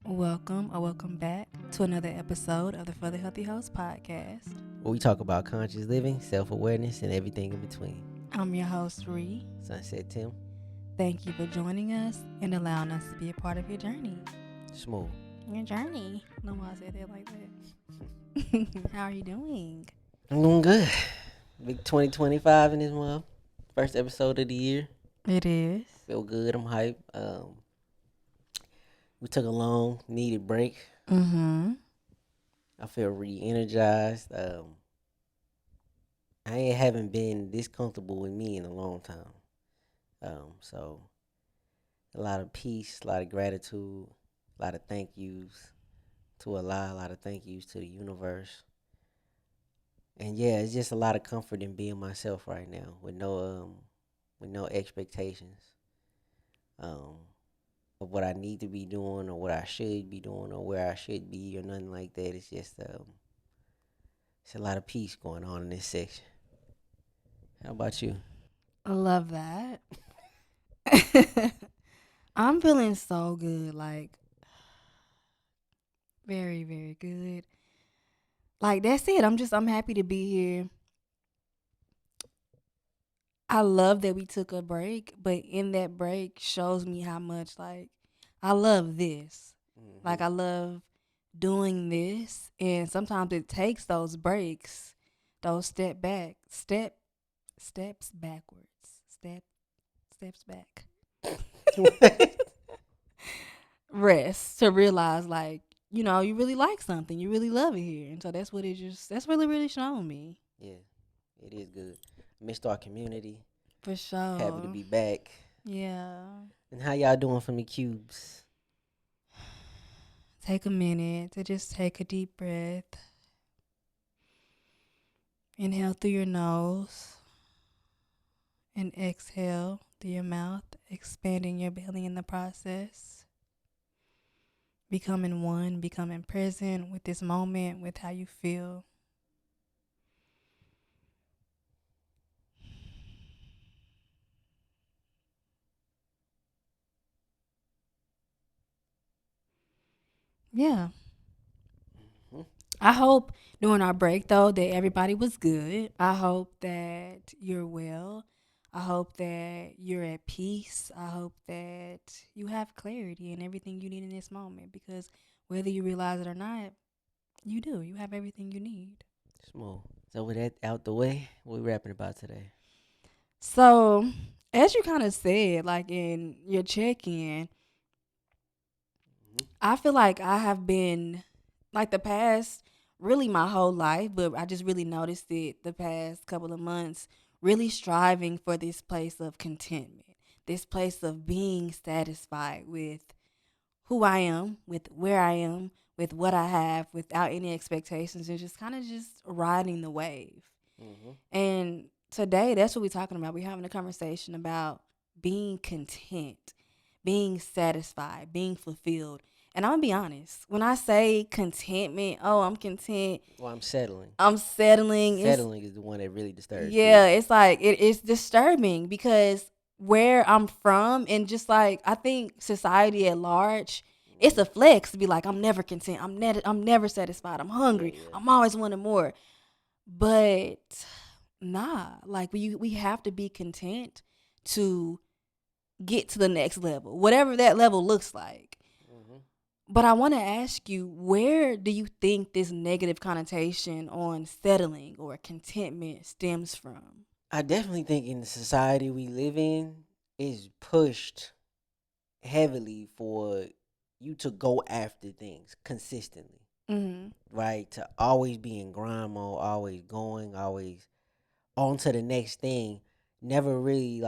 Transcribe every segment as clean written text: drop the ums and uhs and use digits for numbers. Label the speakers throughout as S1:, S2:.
S1: Welcome or welcome back to another episode of the For the Healthy Host podcast.
S2: Where we talk about conscious living, self awareness, and everything in between.
S1: I'm your host, Ree.
S2: Sunset Tim,
S1: Thank you for joining us and allowing us to be a part of your journey.
S2: Smooth.
S1: Your journey. No why I said that like that. How are you doing?
S2: I'm doing good. Big 2025 in this month. First episode of the year.
S1: It is.
S2: Feel good. I'm hyped. We took a long, needed break.
S1: Mm-hmm.
S2: I feel re-energized. Haven't been this comfortable with me in a long time. So a lot of peace, a lot of gratitude, a lot of thank yous to Allah, a lot of thank yous to the universe. And yeah, it's just a lot of comfort in being myself right now with no expectations um of what I need to be doing or what I should be doing or where I should be or nothing like that. It's a lot of peace going on in this section. How about you?
S1: I love that. I'm feeling so good, like very, very good. Like that's it. I'm happy to be here. I love that we took a break, but in that break shows me how much like I love this. Like
S2: Hmm.
S1: I love doing this, and sometimes it takes those breaks, those steps backwards, steps back, rest to realize like you really like something, you really love it here, and so that's really shown me
S2: Yeah, it is good. Missed our community.
S1: for
S2: Happy to
S1: sure.
S2: be back.
S1: Yeah.
S2: And how y'all doing from the cubes?
S1: Take a minute to just take a deep breath. Inhale through your nose and exhale through your mouth, expanding your belly in the process. Becoming one, becoming present with this moment, with how you feel. Yeah.
S2: Hmm.
S1: I hope during our break, though, that everybody was good. I hope that you're well. I hope that you're at peace. I hope that you have clarity in everything you need in this moment because whether you realize it or not, you do. You have everything you need.
S2: Smooth. So with that out the way, what we rapping about today?
S1: So, as you kind of said, like in your check in,
S2: Hmm.
S1: I feel like I have been, like the past, really my whole life, but I just really noticed it the past couple of months, really striving for this place of contentment, this place of being satisfied with who I am, with where I am, with what I have, without any expectations, and just kind of just riding the wave.
S2: Hmm.
S1: And today, that's what we're talking about. We're having a conversation about being content, being satisfied, being fulfilled. And I'm gonna be honest, when I say contentment, oh, I'm content,
S2: Well, I'm settling.
S1: I'm settling.
S2: Settling is the one that really disturbs me.
S1: Yeah, it's like it's disturbing because where I'm from and just like I think society at large, it's
S2: Hmm.
S1: a flex to be like I'm never content. I'm never satisfied. I'm
S2: Yeah,
S1: hungry.
S2: yeah.
S1: I'm always wanting more. But nah, like we have to be content to get to the next level, whatever that level looks like.
S2: Hmm.
S1: But I want to ask you, where do you think this negative connotation on settling or contentment stems from?
S2: I definitely think in the society we live in is pushed heavily for you to go after things consistently,
S1: Mm-hmm.
S2: right? To always be in grind mode, always going, always on to the next thing. Never really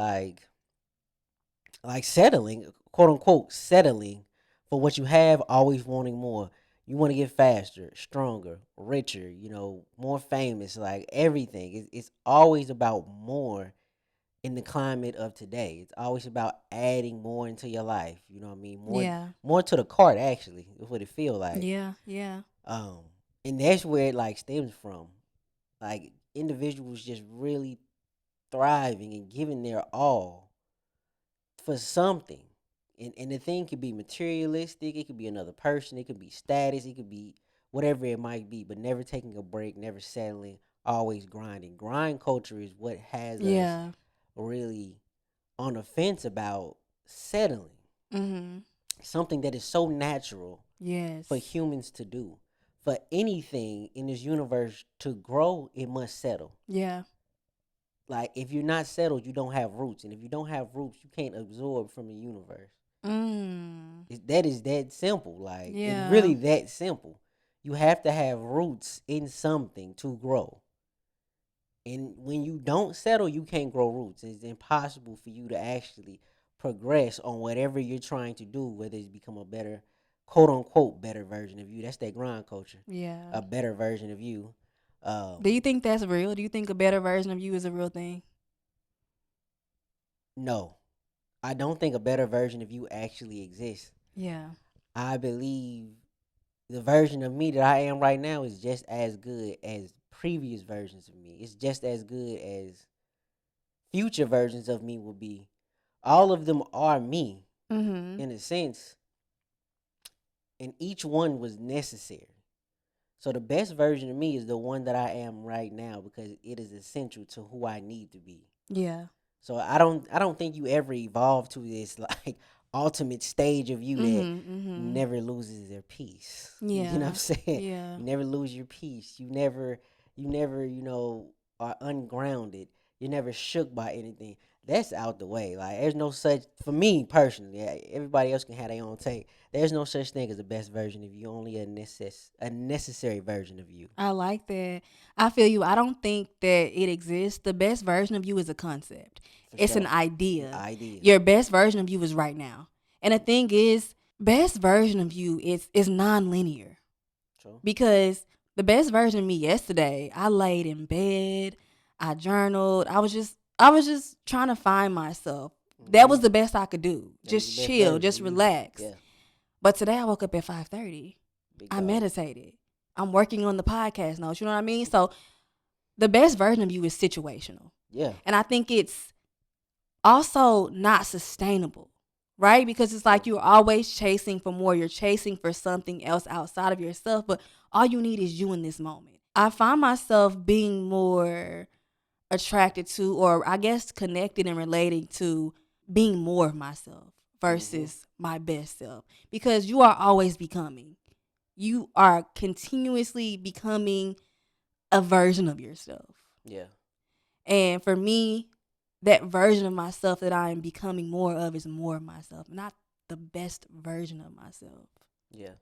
S2: like settling, quote unquote, settling for what you have, always wanting more. You want to get faster, stronger, richer, more famous, like everything. It's always about more in the climate of today. It's always about adding more into your life. You know what I mean?
S1: Yeah.
S2: More to the cart actually, is what it feel like.
S1: Yeah. Yeah.
S2: Um, and that's where it like stems from. Like individuals just really thriving and giving their all for something. And the thing could be materialistic, it could be another person, it could be status, it could be whatever it might be, but never taking a break, never settling, always grinding. Grind culture is what has us
S1: Yeah.
S2: really on the fence about settling.
S1: Mhm.
S2: Something that is so natural for
S1: Yes.
S2: humans to do. For anything in this universe to grow, it must settle.
S1: Yeah.
S2: Like if you're not settled, you don't have roots, and if you don't have roots, you can't absorb from the universe.
S1: Mm.
S2: That is that simple. Like it's
S1: Yeah.
S2: really that simple. You have to have roots in something to grow. And when you don't settle, you can't grow roots. It's impossible for you to actually progress on whatever you're trying to do, whether it's become a better, quote unquote, better version of you. That's that grind culture.
S1: Yeah.
S2: A better version of you. Um,
S1: Do you think that's real? Do you think a better version of you is a real thing?
S2: no, I don't think a better version of you actually exists.
S1: Yeah.
S2: I believe the version of me that I am right now is just as good as previous versions of me. It's just as good as future versions of me will be. All of them are me
S1: Mhm.
S2: in a sense, and each one was necessary. So the best version of me is the one that I am right now because it is essential to who I need to be.
S1: Yeah.
S2: So I don't think you ever evolve to this like ultimate stage of you that
S1: Mhm. Mhm.
S2: never loses their peace. You know what I'm
S1: Yeah.
S2: saying?
S1: Yeah.
S2: You never lose your peace. You never, are ungrounded. You're never shook by anything. That's out the way. Like there's no such for me personally. Yeah, everybody else can have their own take. There's no such thing as the best version of you. Only a necessary version of you.
S1: I like that. I feel you. I don't think that it exists. The best version of you is a concept.
S2: For
S1: It's an
S2: sure.
S1: idea.
S2: Idea.
S1: Your best version of you is right now. And the thing is, best version of you is non-linear.
S2: True.
S1: Because the best version of me yesterday, I laid in bed, I journaled, I was just trying to find myself. That
S2: Hmm.
S1: was the best I could do.
S2: That was the
S1: Just
S2: best
S1: chill,
S2: version
S1: just
S2: of you.
S1: relax.
S2: Yeah.
S1: But today I woke up at 5:30.
S2: Big
S1: I
S2: dog.
S1: meditated. I'm working on the podcast notes, you know what I mean? So the best version of you is situational.
S2: Yeah.
S1: And I think it's also not sustainable, right? Because it's like
S2: True.
S1: you're always chasing for more. You're chasing for something else outside of yourself, but all you need is you in this moment. I find myself being more attracted to, or I guess connected and relating to being more of myself
S2: Hmm.
S1: versus my best self because you are always becoming. You are continuously becoming a version of yourself.
S2: Yeah.
S1: And for me, that version of myself that I am becoming more of is more of myself, not the best version of myself.
S2: Yeah.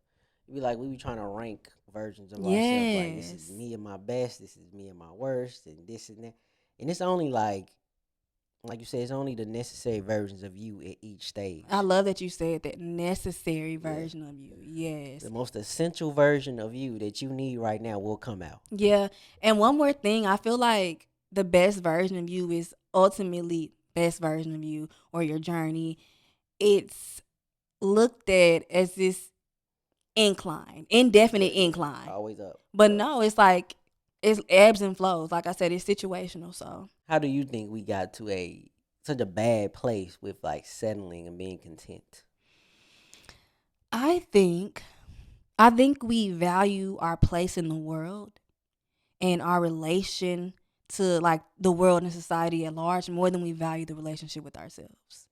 S2: We be trying to rank versions of ourselves. Like this is
S1: Yes.
S2: me at my best, this is me at my worst, and this and that. And it's only like you said, it's only the necessary versions of you at each
S1: I
S2: stage.
S1: love that you said that necessary
S2: Yeah.
S1: version of you.
S2: The
S1: Yes.
S2: most essential version of you that you need right now will come out.
S1: Yeah. And one more thing, I feel like the best version of you is ultimately best version of you or your journey. It's looked at as this incline,
S2: Yeah,
S1: indefinite
S2: yeah.
S1: incline.
S2: Always up.
S1: But
S2: Up.
S1: no, it's like it's ebbs and flows. Like I said, it's situational. So
S2: How do you think we got to a such a bad place with like settling and being content?
S1: I think I think we value our place in the world and our relation to like the world and society at large more than we value the relationship with ourselves.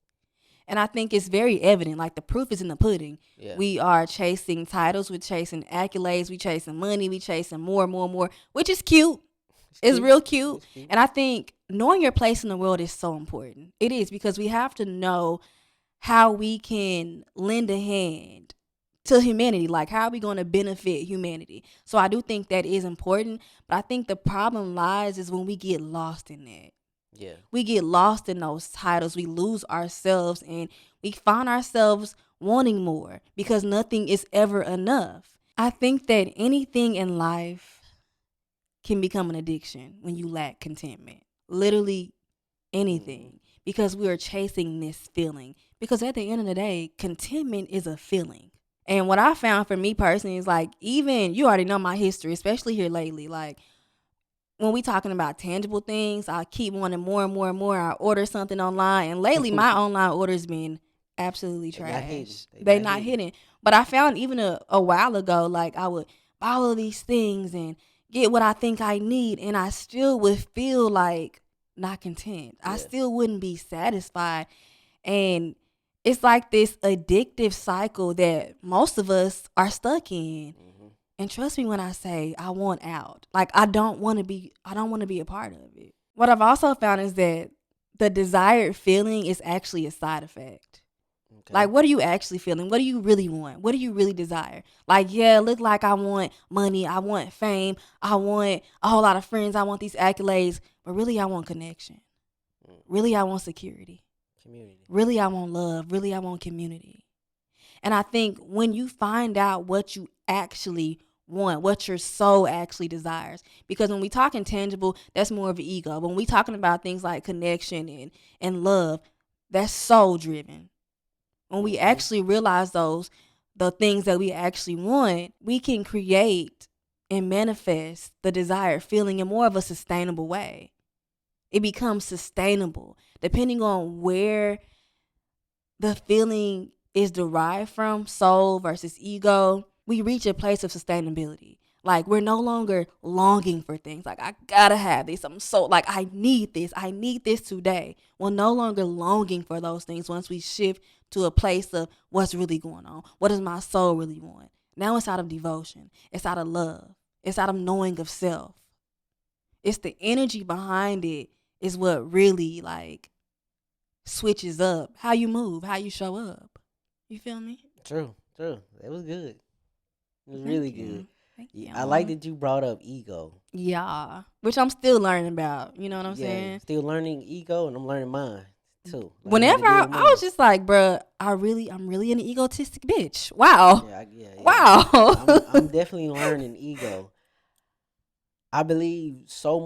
S1: And I think it's very evident, like the proof is in the pudding.
S2: Yeah.
S1: We are chasing titles, we're chasing accolades, we chasing money, we chasing more, more, more, which is cute.
S2: It's
S1: It's
S2: cute.
S1: real cute.
S2: It's cute.
S1: And I think knowing your place in the world is so important. It is because we have to know how we can lend a hand to humanity. Like, how are we going to benefit humanity? So I do think that is important. But I think the problem lies is when we get lost in that.
S2: Yeah.
S1: We get lost in those titles. We lose ourselves and we find ourselves wanting more because nothing is ever enough. I think that anything in life can become an addiction when you lack contentment. Literally
S2: Hmm.
S1: anything. Because we are chasing this feeling. Because at the end of the day, contentment is a feeling. And what I found for me personally is like, even you already know my history, especially here lately. Like, when we talking about tangible things, I keep wanting more and more and more. I order something online, and lately my online orders been absolutely
S2: They not hidden.
S1: trash.
S2: They
S1: They
S2: not
S1: not
S2: hidden.
S1: hidden. But I found even a while ago, like I would follow these things and get what I think I need, and I still would feel like not content. I
S2: Yeah.
S1: still wouldn't be satisfied. And it's like this addictive cycle that most of us are stuck in.
S2: Hmm.
S1: And trust me when I say I want out. Like I don't want to be a part of it. What I've also found is that the desired feeling is actually a side effect. Like,
S2: Okay.
S1: what are you actually feeling? What do you really want? What do you really desire? Like, yeah, look like I want money, I want fame, I want a whole lot of friends, I want these accolades, but really I want connection.
S2: Mm.
S1: Really I want security.
S2: Community.
S1: Really I want love. Really I want community. And I think when you find out what you actually want, what your soul actually desires, because when we talk intangible, that's more of an ego. When we talking about things like connection and love, that's soul driven. When we
S2: Hmm.
S1: actually realize the things that we actually want, we can create and manifest the desired feeling in more of a sustainable way. It becomes sustainable depending on where the feeling is derived from, soul versus ego. We reach a place of sustainability. Like we're no longer longing for things. Like I gotta have this. I'm so like I need this. I need this today. We're no longer longing for those things once we shift to a place of what's really going on. What does my soul really want? Now it's out of devotion. It's out of love. It's out of knowing of self. It's the energy behind it is what really like switches up how you move, how you show up. You feel me?
S2: True. True. That was good. It was really
S1: Thank
S2: good.
S1: you. Thank
S2: I like
S1: you.
S2: that you brought up ego.
S1: Yeah. Which I'm still learning about. You know what I'm
S2: Yeah,
S1: saying?
S2: still learning ego, and I'm learning mine too. Learning how to
S1: Whenever
S2: deal with
S1: I was
S2: mine.
S1: just like, bruh, I'm really an egotistic bitch. Wow.
S2: Yeah.
S1: Wow.
S2: I'm definitely learning ego. I believe so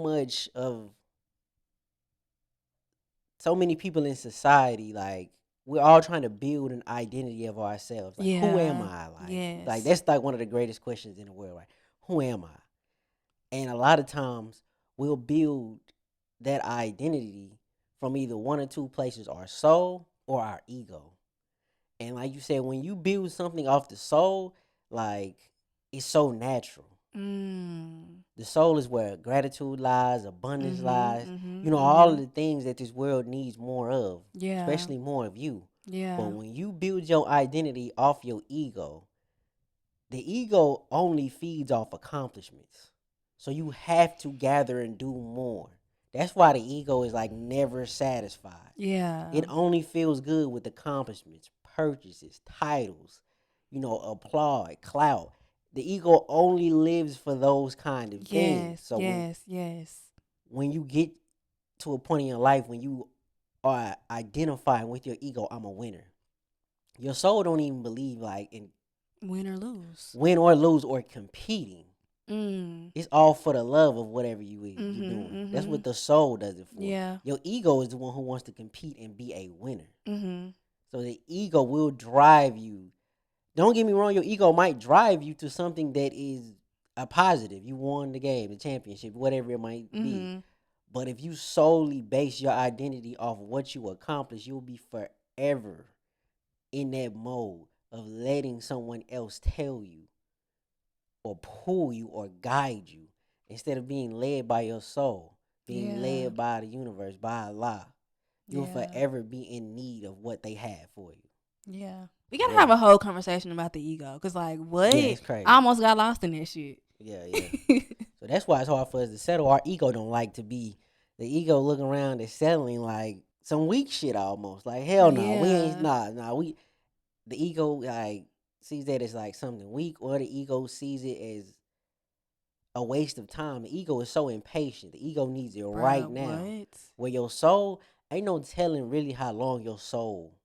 S2: many people in society, like we're all trying to build an identity of ourselves. Like, who am
S1: Yeah.
S2: I? Like
S1: Yes.
S2: that's like one of the greatest questions in the world, right? Who am I? And a lot of times we'll build that identity from either one or two places, our soul or our ego. And like you said, when you build something off the soul, like it's so natural.
S1: Mm.
S2: The soul is where gratitude lies, abundance
S1: Mhm.
S2: lies.
S1: Mhm.
S2: You know, all of
S1: Mhm.
S2: the things that this world needs more of,
S1: Yeah.
S2: especially more of you. But
S1: Yeah.
S2: when you build your identity off your ego, the ego only feeds off accomplishments. So you have to gather and do more. That's why the ego is like never satisfied. It
S1: Yeah.
S2: only feels good with accomplishments, purchases, titles, applaud, clout. The ego only lives for those kind of things.
S1: Yes.
S2: So
S1: Yes. Yes.
S2: when you get to a point in your life when you are identifying with your ego, I'm a winner. Your soul don't even believe like in
S1: Win or lose.
S2: win or lose or competing.
S1: Mm.
S2: It's all for the love of whatever you
S1: Mhm.
S2: doing. That's what
S1: Mhm.
S2: the soul does it for.
S1: Yeah.
S2: Your ego is the one who wants to compete and be a winner.
S1: Mhm.
S2: So the ego will drive you. Don't get me wrong, your ego might drive you to something that is a positive. You won the game, the championship, whatever it might be.
S1: Mhm.
S2: But if you solely base your identity off of what you accomplish, you'll be forever in that mode of letting someone else tell you or pull you or guide you instead of being led by your soul, being
S1: Yeah.
S2: led by the universe, by Allah. You'll
S1: Yeah.
S2: forever be in need of what they have for you.
S1: Yeah. We gotta
S2: Yeah.
S1: have a whole conversation about the ego. Cause like what?
S2: Yeah,
S1: I
S2: it's crazy.
S1: almost got lost in that shit.
S2: Yeah. So that's why it's hard for us to settle. Our ego don't like to be the ego looking around and settling like some weak shit almost. Like hell no, we ain't
S1: Yeah.
S2: we the ego like sees that as like something weak or the ego sees it as a waste of time. The ego is so impatient. The ego needs it right
S1: Bruh,
S2: now.
S1: what?
S2: Where your soul ain't no telling really how long your soul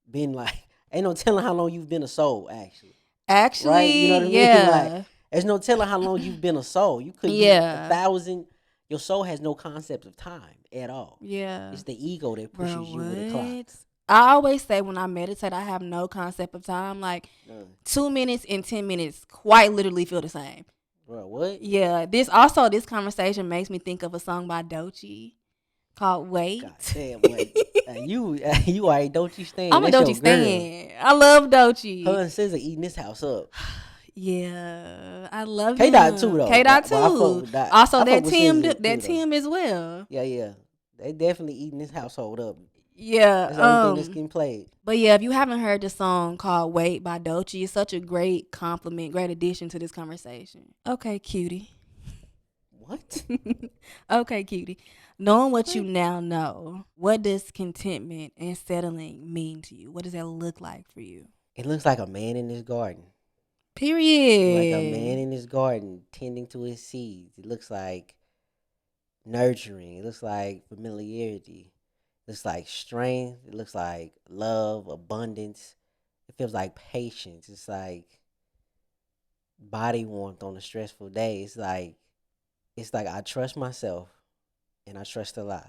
S2: been like ain't no telling how long you've been a soul actually. Right? You know
S1: Actually,
S2: what I mean? Like
S1: yeah.
S2: there's no telling how long you've been a soul. You could be a
S1: Yeah.
S2: thousand. Your soul has no concept of time at all.
S1: Yeah.
S2: It's the ego that
S1: Bro,
S2: pushes you with a clock.
S1: what? I always say when I meditate, I have no concept of time. Like
S2: None.
S1: 2 minutes and 10 minutes quite literally feel the same.
S2: Bro, what?
S1: Yeah. This conversation makes me think of a song by Doechii called
S2: God
S1: Wait.
S2: damn, like You already don't you stand.
S1: I'm a
S2: That's
S1: Doechii
S2: your girl.
S1: stan. I love
S2: Her
S1: Doechii.
S2: and SZA eating this house up.
S1: Yeah, I love
S2: K Dot too
S1: him.
S2: though,
S1: K Dot
S2: but I fuck
S1: too.
S2: with Dot.
S1: Also,
S2: I fuck
S1: that
S2: with
S1: Tim,
S2: SZA
S1: that
S2: too though.
S1: Tim as well.
S2: Yeah, yeah. They definitely eating this household up.
S1: Yeah.
S2: That's the only thing that's getting played.
S1: But yeah, if you haven't heard the song called "Wait" by Doechii, it's such a great compliment, great addition to this conversation. Okay, cutie.
S2: What?
S1: Okay, cutie. Knowing what you
S2: What?
S1: now know, what does contentment and settling mean to you? What does that look like for you?
S2: It looks like a man in his garden. Like a man
S1: Period.
S2: in his garden tending to his seeds. It looks like nurturing. It looks like familiarity. It looks like strength. It looks like love, abundance. It feels like patience. It's like body warmth on a stressful day. It's like I trust myself and I trust Allah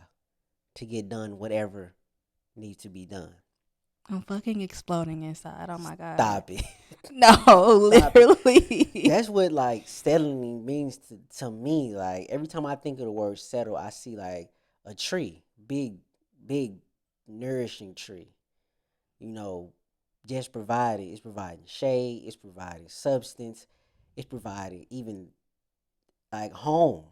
S2: to get done whatever needs to be done.
S1: I'm fucking exploding inside. Oh my god.
S2: Stop it.
S1: No,
S2: Stop it.
S1: literally.
S2: That's what like settling means to me. Like every time I think of the word settle, I see like a tree, big, nourishing tree. You know, just provided. It's providing shade. It's providing substance. It's providing even like home,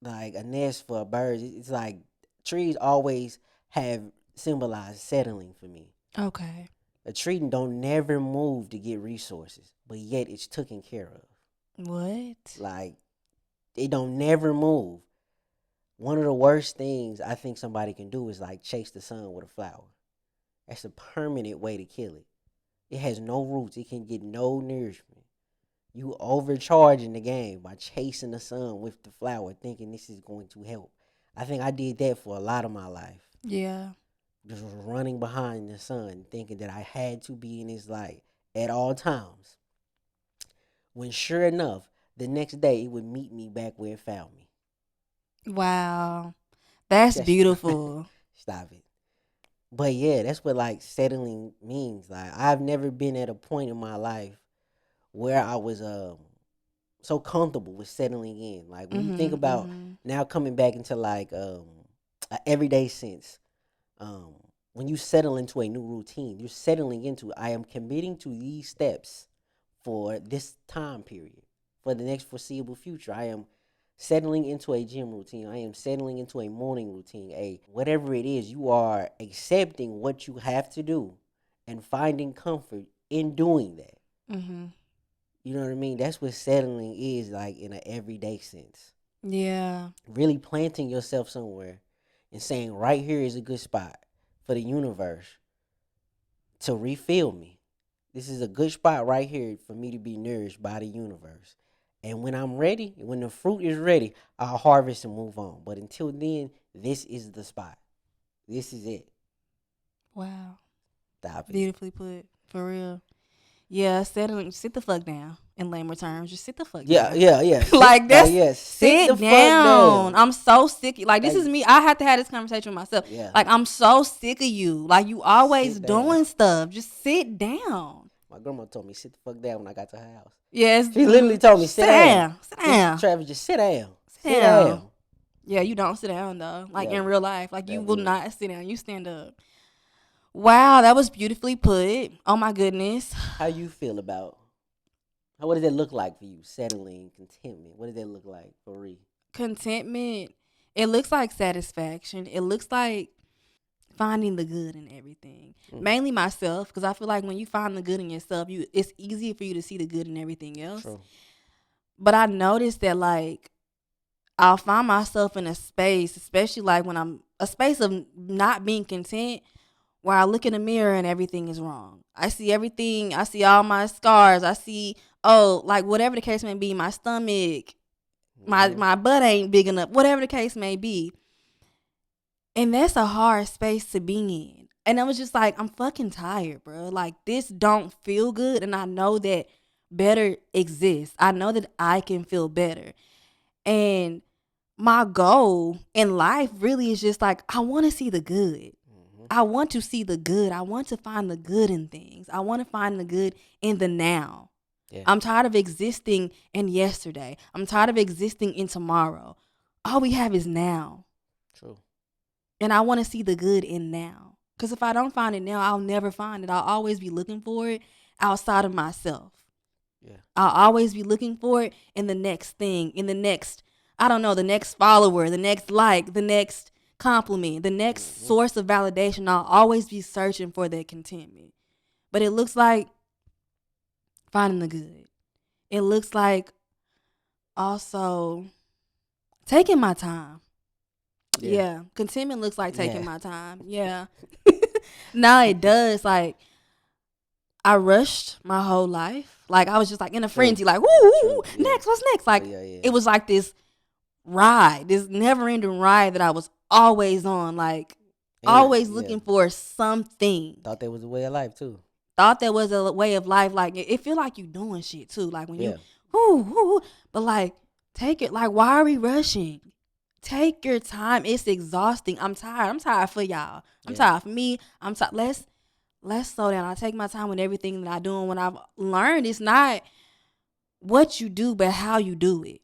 S2: like a nest for birds. It's like trees always have symbolized settling for me.
S1: Okay.
S2: A tree don't never move to get resources, but yet it's taken care of.
S1: What?
S2: Like it don't never move. One of the worst things I think somebody can do is like chase the sun with a flower. That's a permanent way to kill it. It has no roots. It can get no nourishment. You overcharging the game by chasing the sun with the flower, thinking this is going to help. I think I did that for a lot of my life.
S1: Yeah.
S2: Just running behind the sun, thinking that I had to be in his light at all times. When sure enough, the next day it would meet me back where it found me.
S1: Wow. That's
S2: Just
S1: beautiful.
S2: stop it. But yeah, that's what like settling means. Like I've never been at a point in my life where I was so comfortable with settling in. Like when you think
S1: Mhm.
S2: about
S1: Mhm.
S2: now coming back into like a everyday sense, um, when you settle into a new routine, you're settling into I am committing to these steps for this time period, for the next foreseeable future. I am settling into a gym routine. I am settling into a morning routine. A whatever it is, you are accepting what you have to do and finding comfort in doing that.
S1: Mhm.
S2: You know what I mean? That's what settling is like in an everyday sense.
S1: Yeah.
S2: Really planting yourself somewhere and saying, right here is a good spot for the universe to refill me. This is a good spot right here for me to be nourished by the universe. And when I'm ready, when the fruit is ready, I'll harvest and move on. But until then, this is the spot. This is it.
S1: Wow.
S2: Stop it.
S1: Beautifully put. For real. Yeah, settling. Sit the fuck down. In lamer terms, just sit the fuck
S2: Yeah,
S1: down.
S2: yeah, yeah.
S1: Like that's
S2: Sit the
S1: sit
S2: fuck
S1: down.
S2: down.
S1: I'm so sick. Like this
S2: Like,
S1: is me. I have to have this conversation with myself.
S2: yeah,
S1: Like I'm so sick of you. Like you always
S2: sit down.
S1: doing stuff. Just sit down.
S2: My grandma told me sit the fuck down when I got to her house.
S1: Yes.
S2: She literally told me sit
S1: Sit
S2: down.
S1: down. Sit
S2: Just
S1: down.
S2: Travis, just sit down.
S1: Sit
S2: Sit
S1: down.
S2: down.
S1: Yeah, you don't sit down though. Like in
S2: Never,
S1: real life, like you will
S2: never.
S1: not sit down. You stand up. Wow, that was beautifully put. Oh my goodness.
S2: How you feel about? What does that look like for you? Settling, contentment. What does that look like for Ree?
S1: Contentment. It looks like satisfaction. It looks like finding the good in everything.
S2: Mm,
S1: Mainly myself, because I feel like when you find the good in yourself, it's easier for you to see the good in everything else.
S2: true.
S1: But I noticed that like I'll find myself in a space, especially like when I'm a space of not being content, where I look in the mirror and everything is wrong. I see everything. I see all my scars. I see like whatever the case may be, my stomach,
S2: Mm-hmm.
S1: my butt ain't big enough, whatever the case may be. And that's a hard space to be in. And I was just like, I'm fucking tired, bro. Like this don't feel good, and I know that better exists. I know that I can feel better. And my goal in life really is just like I want to see the good.
S2: Mm-hmm.
S1: I want to see the good. I want to find the good in things. I want to find the good in the now.
S2: Yeah.
S1: I'm tired of existing in yesterday. I'm tired of existing in tomorrow. All we have is now.
S2: True.
S1: And I want to see the good in now. Because if I don't find it now, I'll never find it. I'll always be looking for it outside of myself.
S2: Yeah.
S1: I'll always be looking for it in the next thing, in the next, I don't know, the next follower, the next like, the next compliment, the next
S2: Mm-hmm.
S1: source of validation. I'll always be searching for that contentment. But it looks like finding the good. It looks like also taking my time.
S2: Yeah.
S1: Yeah, contentment looks like taking
S2: Yeah.
S1: my time. Yeah. Now it does. Like, I rushed my whole life. Like, I was just like in a
S2: True.
S1: frenzy, like, woo, woo, woo,
S2: True. Yeah.
S1: next, what's next?
S2: Oh
S1: Like,
S2: yeah. Yeah.
S1: it was like this ride, this never ending ride that I was always on, like,
S2: And
S1: always
S2: yeah,
S1: looking for something.
S2: thought that was a way of life too.
S1: Thought that was a way of life. Like, it feel like you doing shit too. Like, when you,
S2: Yeah.
S1: whoo, whoo, whoo. But like, take it. Like, why are we rushing? Take your time. It's exhausting. I'm tired. I'm tired for y'all. I'm
S2: Yeah.
S1: tired for me. I'm tired. Let's slow down. I take my time with everything that I do, and what I've learned is not what you do, but how you do it.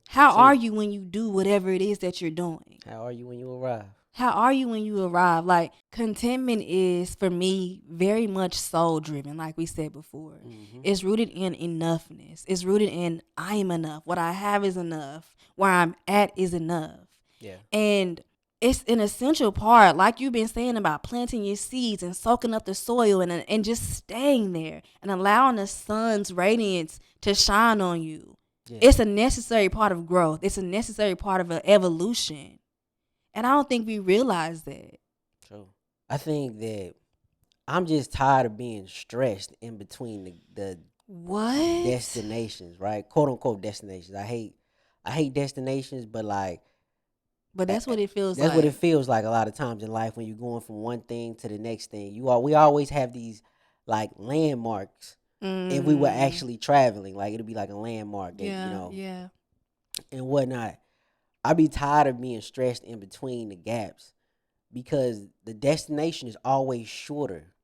S1: How are
S2: True.
S1: you when you do whatever it is that you're doing?
S2: How are you when you arrive?
S1: How are you when you arrive? Like, contentment is, for me, very much soul driven, like we said before.
S2: Mm-hmm.
S1: It's rooted in enoughness. It's rooted in I am enough. What I have is enough. Where I'm at is enough.
S2: Yeah.
S1: And it's an essential part, like you've been saying, about planting your seeds and soaking up the soil and just staying there and allowing the sun's radiance to shine on you.
S2: Yeah.
S1: It's a necessary part of growth. It's a necessary part of an evolution. And I don't think we realize that.
S2: True. I think that I'm just tired of being stressed in between the
S1: What?
S2: destinations, right? Quote unquote destinations. I hate destinations, but like
S1: But that's what it feels
S2: that's what it
S1: like.
S2: feels like a lot of times in life when you're going from one thing to the next thing. We always have these like landmarks if we were
S1: Mm,
S2: actually traveling. Like it'll be like a landmark that,
S1: yeah, yeah.
S2: and whatnot. I be tired of being stressed in between the gaps because the destination is always shorter.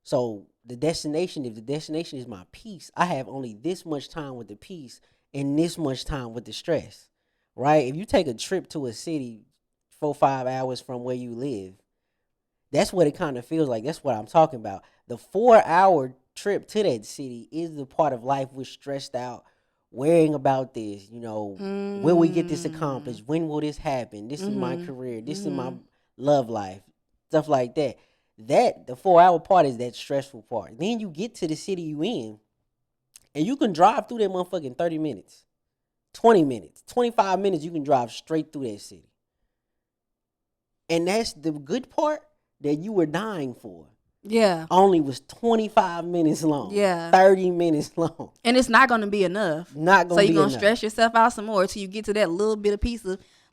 S2: So the destination, if the destination is my peace, I have only this much time with the peace and this much time with the stress. Right? If you take a trip to a city 4 5 hours from where you live, that's what it kind of feels like. That's what I'm talking about. The 4 hour trip to that city is the part of life we're stressed out, worrying about this. Will we get this
S1: Mm,
S2: accomplished? When will this happen? This is my
S1: mm-hmm,
S2: career. This is my
S1: mm-hmm.
S2: love life. Stuff like that. That the 4 hour part is that stressful part. Then you get to the city you in, and you can drive through that motherfucking 30 minutes, 20 minutes, 25 minutes. You can drive straight through that city. And that's the good part that you were dying for.
S1: Yeah,
S2: Only was 25 minutes long,
S1: yeah.
S2: 30 minutes long.
S1: And it's not gonna be enough.
S2: Not
S1: So
S2: gonna
S1: you're
S2: be
S1: gonna
S2: enough.
S1: stress yourself out some more till you get to that little bit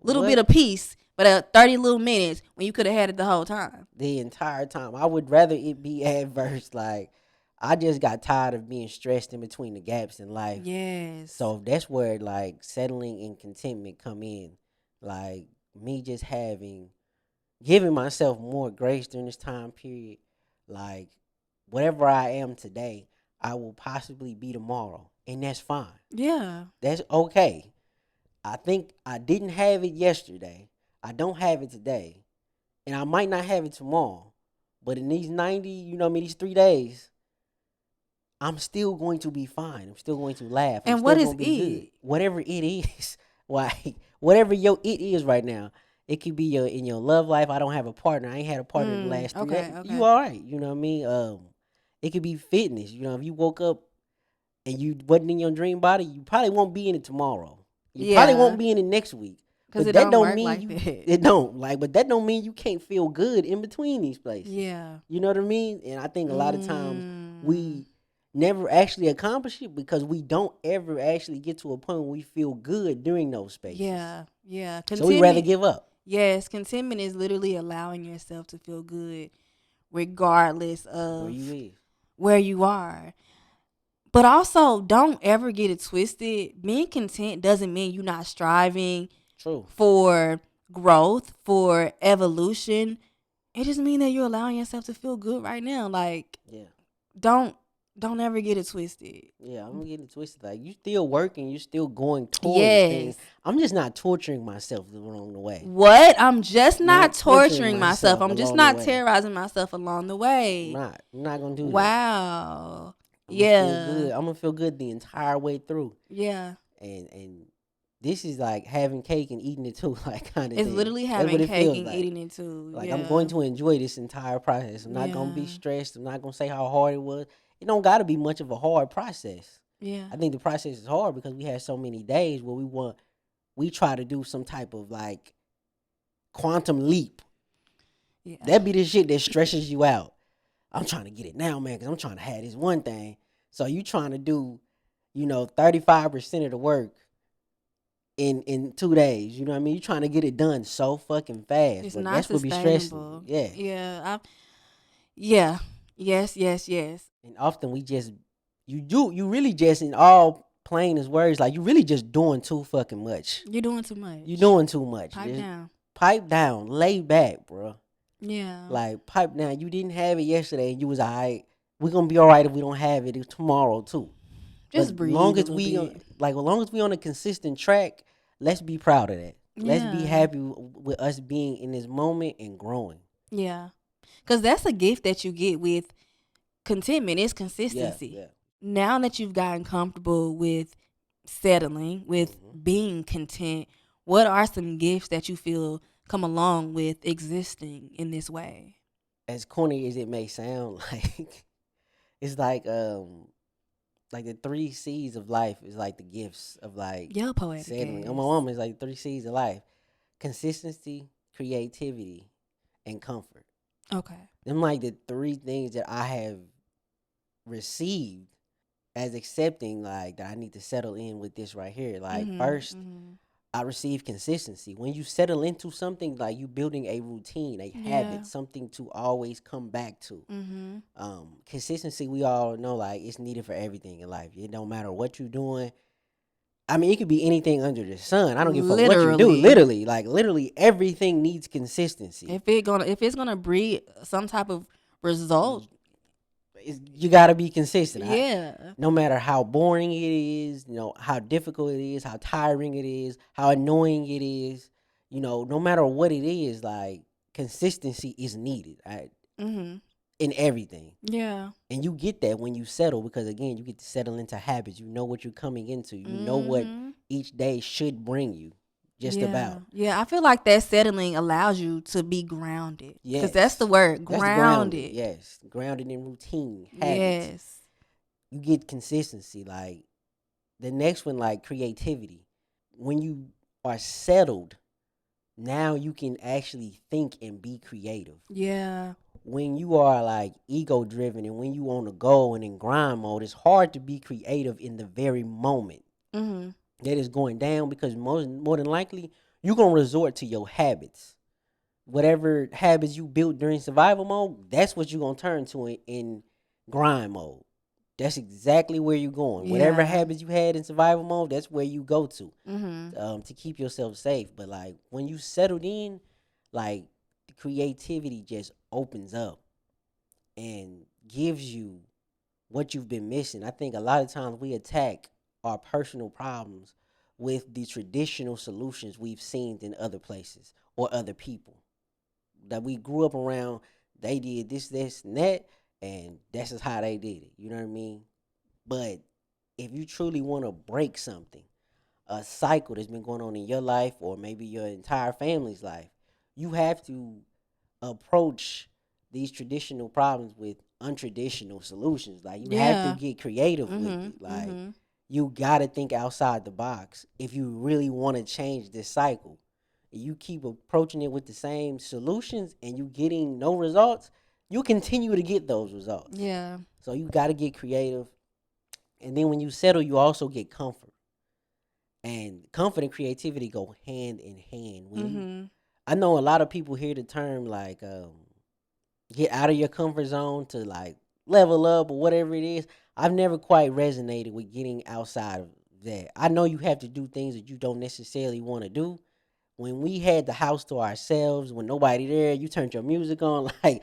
S2: What?
S1: of peace, but 30 little minutes when you could have had it the whole time.
S2: The entire time. I would rather it be adverse. Like, I just got tired of being stressed in between the gaps in life.
S1: Yes.
S2: So that's where, like, settling and contentment come in. Like, me just giving myself more grace during this time period. Like, whatever I am today, I will possibly be tomorrow. And that's fine.
S1: Yeah.
S2: That's okay. I think I didn't have it yesterday. I don't have it today. And I might not have it tomorrow. But in these 90, these 3 days, I'm still going to be fine. I'm still going to laugh. I'm
S1: And
S2: still
S1: what is
S2: going to be good.
S1: it?
S2: Whatever it is, like, whatever your it is right now, it could be in your love life. I don't have a partner. I ain't had a partner in the last 3 days.
S1: Okay,
S2: You
S1: okay.
S2: all right. You know what I mean? It could be fitness. If you woke up and you wasn't in your dream body, you probably won't be in it tomorrow. You probably won't
S1: Yeah.
S2: be in it next week.
S1: Because
S2: But
S1: it
S2: that
S1: don't
S2: don't
S1: work
S2: mean
S1: like
S2: you
S1: that.
S2: it don't like but that don't mean you can't feel good in between these places.
S1: Yeah.
S2: You know what I mean? And I think a lot of times
S1: Mm.
S2: we never actually accomplish it because we don't ever actually get to a point where we feel good during those spaces.
S1: Yeah. Yeah.
S2: So we rather
S1: Contentment.
S2: give up.
S1: Yes. Contentment is literally allowing yourself to feel good regardless
S2: Where you
S1: of
S2: is.
S1: where you are. But also, don't ever get it twisted. Being content doesn't mean you're not striving
S2: True.
S1: for growth, for evolution. It just means that you're allowing yourself to feel good right now. Like,
S2: Yeah.
S1: don't Don't ever get it twisted.
S2: Yeah, I'm getting it twisted. Like you still working, you still going towards the thing.
S1: Yes.
S2: I'm just not torturing myself along the way.
S1: What? I'm just not
S2: Not torturing
S1: torturing myself.
S2: myself
S1: I'm just
S2: along the
S1: not
S2: way.
S1: terrorizing myself along the
S2: I'm
S1: way.
S2: not. I'm not gonna do that.
S1: Wow.
S2: I'm gonna feel
S1: Yeah.
S2: good. I'm gonna feel good the entire way through.
S1: Yeah.
S2: And this is like having cake and eating it too, like kind of
S1: It's
S2: thing.
S1: literally
S2: That's what
S1: having
S2: it
S1: cake
S2: feels
S1: and
S2: like.
S1: eating it too.
S2: Like I'm going
S1: Yeah.
S2: to enjoy this entire process. I'm not gonna be
S1: Yeah.
S2: stressed. I'm not gonna say how hard it was. It don't gotta be much of a hard process.
S1: Yeah.
S2: I think the process is hard because we had so many days where we try to do some type of like quantum leap.
S1: Yeah.
S2: That be the shit that stresses you out. I'm trying to get it now, man, because I'm trying to have this one thing. So you trying to do, 35% of the work in 2 days. You know what I mean? You trying to get it done so fucking fast,
S1: It's
S2: but
S1: not
S2: that's what be stressing you.
S1: sustainable.
S2: Yeah.
S1: Yeah. Yeah. Yes, yes, yes.
S2: And often we just you really just in all plainest words, like you really just doing too fucking much.
S1: You're doing too
S2: You
S1: much.
S2: doing too much.
S1: Pipe
S2: Just
S1: down.
S2: pipe down, lay back, bro.
S1: Yeah.
S2: Like pipe down. You didn't have it yesterday, and you was alright. We're gonna be all right if we don't have it tomorrow too.
S1: Just
S2: But
S1: breathe
S2: long
S1: a
S2: as
S1: little
S2: we
S1: bit.
S2: as long as we on a consistent track, let's be proud of that. Let's be
S1: Yeah.
S2: happy with us being in this moment and growing.
S1: Yeah. Because that's a gift that you get with contentment. It's
S2: Yeah,
S1: consistency.
S2: yeah.
S1: Now that you've gotten comfortable with settling, with
S2: hmm
S1: being content, what are some gifts that you feel come along with existing in this way?
S2: As corny as it may sound, like it's like the three C's of life is like the gifts of like
S1: Your poetic
S2: settling. On my
S1: ass.
S2: mom is like 3 C's of life: consistency, creativity, and comfort.
S1: Okay.
S2: Them like the three things that I have received as accepting like that I need to settle in with this right here. Like
S1: Mhm.
S2: first,
S1: Mhm.
S2: I receive consistency. When you settle into something, like you building a routine, a
S1: Yeah.
S2: habit, something to always come back to.
S1: Mhm.
S2: Consistency, we all know like it's needed for everything in life. It don't matter what you're doing. I mean, it could be anything under the sun. I don't give a fuck what you do.
S1: Literally.
S2: Literally, like literally everything needs consistency.
S1: If it's gonna breed some type of result,
S2: You got to be consistent.
S1: yeah.
S2: No matter how boring it is, how difficult it is, how tiring it is, how annoying it is, no matter what it is, like consistency is needed
S1: Mhm.
S2: in everything.
S1: Yeah.
S2: And you get that when you settle because again, you get to settle into habits. You know what you're coming into. You know what
S1: Mhm.
S2: each day should bring you. Just
S1: Yeah.
S2: about.
S1: Yeah. I feel like that settling allows you to be grounded. Cause that's the
S2: Yes.
S1: word,
S2: That's grounded.
S1: grounded.
S2: Yes. Grounded in routine, habits.
S1: Yes.
S2: You get consistency. Like the next one, like creativity. When you are settled, now you can actually think and be creative.
S1: Yeah.
S2: When you are like ego driven and when you on the go and in grind mode, it's hard to be creative in the very moment
S1: Mhm.
S2: that is going down because more than likely you're gonna resort to your habits. Whatever habits you built during survival mode, that's what you're gonna turn to in grind mode. That's exactly where you're going. Whatever
S1: Yeah.
S2: habits you had in survival mode, that's where you go
S1: Mhm.
S2: to keep yourself safe. But like when you settled in, like the creativity just opens up and gives you what you've been missing. I think a lot of times we attack our personal problems with the traditional solutions we've seen in other places or other people that we grew up around. They did this, and that, and that's just how they did it. You know what I mean? But if you truly want to break something, a cycle that's been going on in your life or maybe your entire family's life, you have to approach these traditional problems with untraditional solutions. Like you have to
S1: Yeah.
S2: get creative with
S1: Mhm.
S2: it. Like
S1: Mhm.
S2: you gotta think outside the box if you really want to change this cycle. You keep approaching it with the same solutions and you getting no results, you continue to get those results.
S1: Yeah.
S2: So you gotta get creative. And then when you settle, you also get comfort. And comfort and creativity go hand in hand.
S1: Mhm.
S2: I know a lot of people hear the term like get out of your comfort zone to like level up or whatever it is. I've never quite resonated with getting outside of that. I know you have to do things that you don't necessarily want to do. When we had the house to ourselves, when nobody there, you turned your music on, like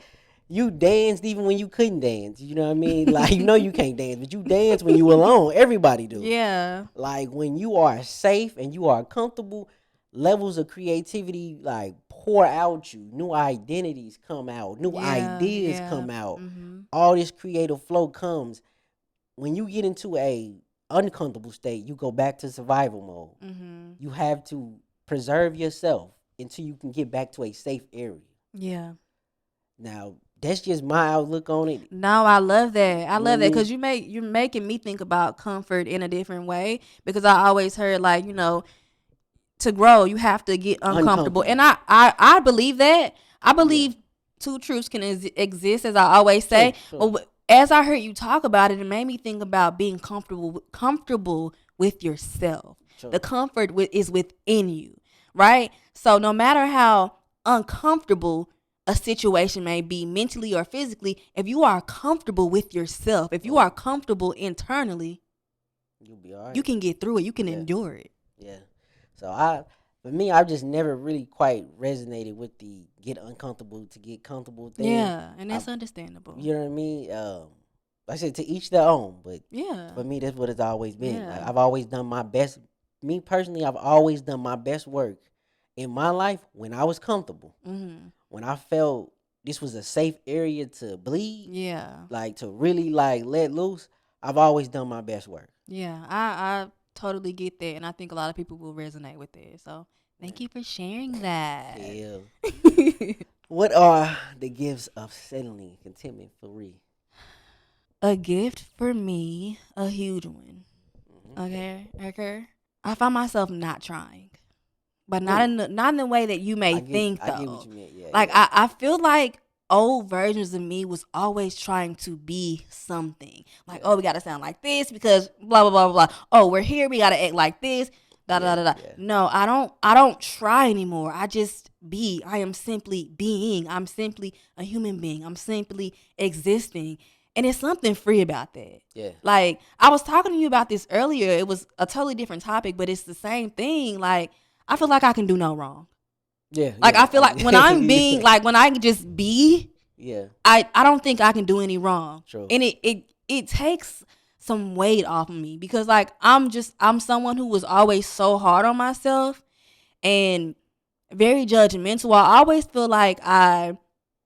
S2: You danced even when you couldn't dance. You know what I mean? Like you know you can't dance, but you dance when you alone. Everybody do.
S1: Yeah.
S2: Like when you are safe and you are comfortable, levels of creativity like pour out you. New identities come out. New
S1: Yeah.
S2: ideas
S1: Yeah.
S2: come out.
S1: Mhm.
S2: All this creative flow comes when you get into a uncomfortable state. You go back to survival mode.
S1: Mhm.
S2: You have to preserve yourself until you can get back to a safe area.
S1: Yeah.
S2: Now that's just my outlook on it.
S1: No, I love that. I
S2: You know what I
S1: love that
S2: mean?
S1: because you're making me think about comfort in a different way. Because I always heard like to grow you have to get uncomfortable, and
S2: Uncomfortable.
S1: I believe that. I
S2: Yeah.
S1: believe two truths can exist, as I always say.
S2: True.
S1: But
S2: True.
S1: as I heard you talk about it, it made me think about being comfortable with yourself. The
S2: True.
S1: comfort is within you, right? So no matter how uncomfortable a situation may be mentally or physically, if you are comfortable with yourself, if you
S2: Oh,
S1: are comfortable internally,
S2: you'll be all
S1: you
S2: right.
S1: can get through it. You can
S2: Yeah.
S1: endure it.
S2: Yeah. So for me, I've just never really quite resonated with the get uncomfortable to get comfortable thing.
S1: Yeah, and
S2: I,
S1: that's understandable.
S2: you know what I mean? Like I said, to each their own, but
S1: Yeah.
S2: for me, that's what it's always been. Like
S1: Yeah.
S2: I've always done my best. Me personally, I've always done my best work in my life when I was comfortable,
S1: Mhm.
S2: when I felt this was a safe area to bleed,
S1: Yeah.
S2: like to really like let loose. I've always done my best work.
S1: Yeah. I totally get that, and I think a lot of people will resonate with that. So thank you for sharing that.
S2: Yeah. What are the gifts of settling contentment for free?
S1: A gift for me, a huge one.
S2: Hmm.
S1: Okay, okay. I find myself not trying, but
S2: Mm,
S1: not in the way that you may think
S2: I get what
S1: though.
S2: you meant. Yeah,
S1: Like
S2: yeah,
S1: I feel like old versions of me was always trying to be something. Like,
S2: yeah,
S1: oh, we gotta sound like this because blah blah blah blah. Oh, we're here, we gotta act like this. Da da
S2: yeah,
S1: da da.
S2: yeah,
S1: No, I don't try anymore. I just be. I am simply being. I'm simply a human being. I'm simply existing. And it's something free about that.
S2: yeah,
S1: Like I was talking to you about this earlier. It was a totally different topic, but it's the same thing. Like I feel like I can do no wrong.
S2: yeah,
S1: Like
S2: yeah.
S1: I feel like when I'm being like when I can just be,
S2: Yeah,
S1: I don't think I can do any wrong.
S2: true.
S1: And it takes some weight off of me because like I'm someone who was always so hard on myself and very judgmental. I always feel like I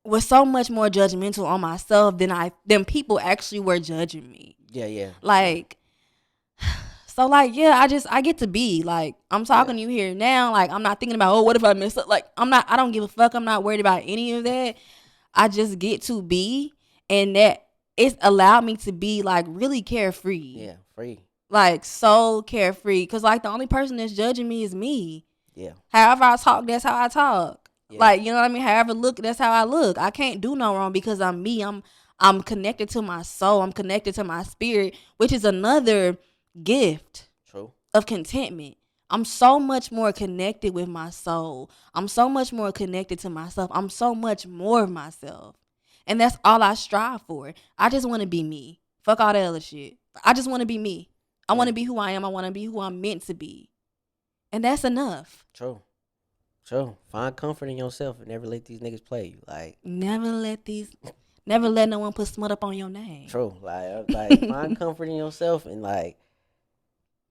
S1: was so much more judgmental on myself than people actually were judging me.
S2: Yeah, yeah, yeah,
S1: Like so like yeah, I get to be like I'm
S2: yeah,
S1: talking to you here now. Like I'm not thinking about oh what if I mess up. Like I don't give a fuck. I'm not worried about any of that. I just get to be, and that it's allowed me to be like really carefree,
S2: yeah. Free.
S1: like so carefree. Cause like the only person that's judging me is me.
S2: Yeah,
S1: However I talk, that's how I talk.
S2: yeah,
S1: Like you know what I mean. However I look, that's how I look. I can't do no wrong because I'm me. I'm connected to my soul. I'm connected to my spirit, which is another gift
S2: true.
S1: of contentment. I'm so much more connected with my soul. I'm so much more connected to myself. I'm so much more of myself. And that's all I strive for. I just want to be me. Fuck all that other shit. I just want to be me. I want
S2: Yeah,
S1: to be who I am. I want to be who I'm meant to be. And that's enough.
S2: true. True. Find comfort in yourself and never let these niggas play you. Like,
S1: Never let no one put smut up on your name.
S2: true. Like find comfort in yourself and like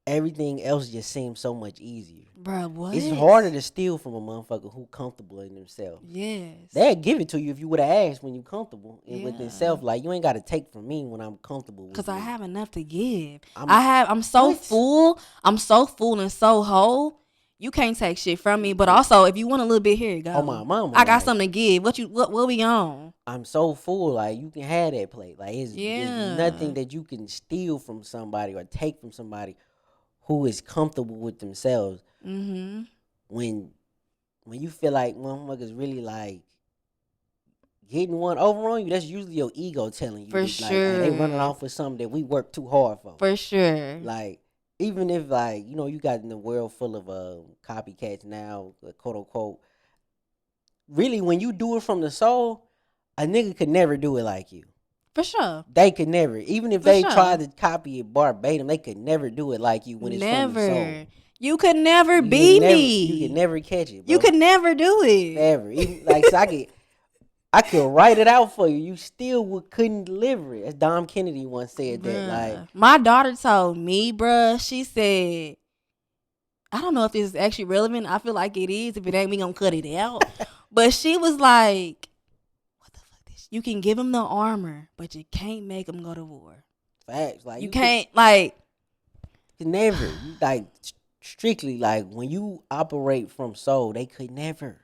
S2: everything else just seems so much easier.
S1: Bruh, what?
S2: It's harder to steal from a motherfucker who comfortable in themselves.
S1: Yes.
S2: They'd give it to you if you would have asked when you comfortable and with
S1: Yeah.
S2: yourself. Like you ain't got to take from me when I'm comfortable with
S1: Cause I
S2: me.
S1: have enough to give.
S2: I'm
S1: I'm so
S2: what?
S1: full. I'm so full and so whole. You can't take shit from me. But also, if you want a little bit, here you go.
S2: Oh my mama,
S1: I got
S2: like
S1: something to give. What we on?
S2: I'm so full. Like you can have that plate. Like it's
S1: Yeah.
S2: nothing that you can steal from somebody or take from somebody who is comfortable with themselves.
S1: Mm-hmm.
S2: When you feel like motherfuckers really like getting one over on you, that's usually your ego telling you
S1: For
S2: that, like, hey, they running
S1: sure.
S2: off with something that we work too hard for.
S1: For sure.
S2: Like, even if like you got in the world full of copycats now, quote unquote. Really, when you do it from the soul, a nigga could never do it like you.
S1: For sure.
S2: They could never, even if
S1: For
S2: they
S1: sure.
S2: tried to copy it verbatim, they could never do it like you when it's from the
S1: Never.
S2: soul.
S1: You could never
S2: You
S1: be
S2: can never, you can
S1: me.
S2: never catch it,
S1: You
S2: bro.
S1: could never do it.
S2: Never. Even like so I could. I could write it out for you. You still couldn't deliver it. As Dom Kennedy once said that, like,
S1: Bruh. My daughter told me, bruh, she said, I don't know if this is actually relevant. I feel like it is. If it ain't, we gonna cut it out. But she was like, what the fuck this? You can give them the armor, but you can't make them go to war.
S2: facts. Like
S1: You
S2: you could,
S1: can't, like,
S2: could never. You like strictly like when you operate from soul, they could never.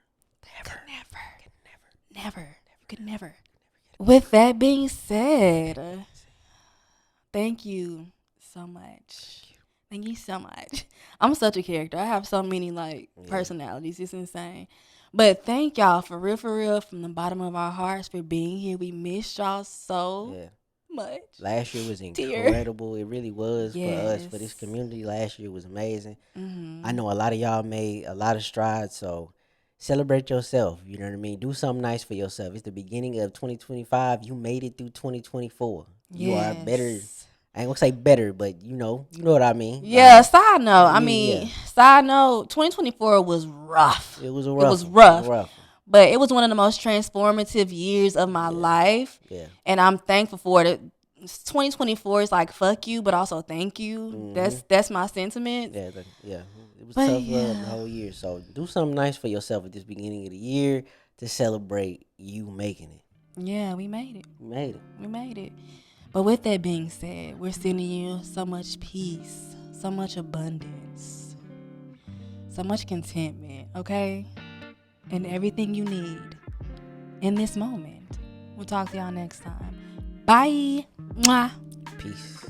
S1: never. You could never. With that being said, thank you so much. Thank you so much. I'm such a character. I have so many like personalities. It's insane. But thank y'all for real, from the bottom of our hearts for being here. We missed y'all so
S2: Yeah.
S1: much.
S2: Last year was
S1: Dear.
S2: incredible. It really was for us, for this
S1: Yes.
S2: community. Last year was amazing.
S1: Mm-hmm.
S2: I know a lot of y'all made a lot of strides, so celebrate yourself. You know what I mean? Do something nice for yourself. It's the beginning of 2025. You made it through 2024. You are better.
S1: Yes.
S2: I ain't gonna say better, but you know what I mean.
S1: Yeah,
S2: Like,
S1: side note. I
S2: yeah,
S1: mean, side note, 2024 was rough.
S2: it was a
S1: It
S2: rough
S1: was
S2: one. It was a
S1: rough.
S2: rough one.
S1: But it was one of the most transformative years of my
S2: Yeah,
S1: life.
S2: yeah.
S1: And I'm thankful for it. 2024 is like fuck you, but also thank you.
S2: Mm-hmm.
S1: That's my sentiment.
S2: Yeah, yeah. It was
S1: But
S2: tough love the
S1: yeah.
S2: whole year. So do something nice for yourself at this beginning of the year to celebrate you making it.
S1: Yeah, we made it.
S2: You made it.
S1: We made it. But with that being said, we're sending you so much peace, so much abundance, so much contentment, okay? And everything you need in this moment. We'll talk to y'all next time. Bye. Mwah.
S2: Peace.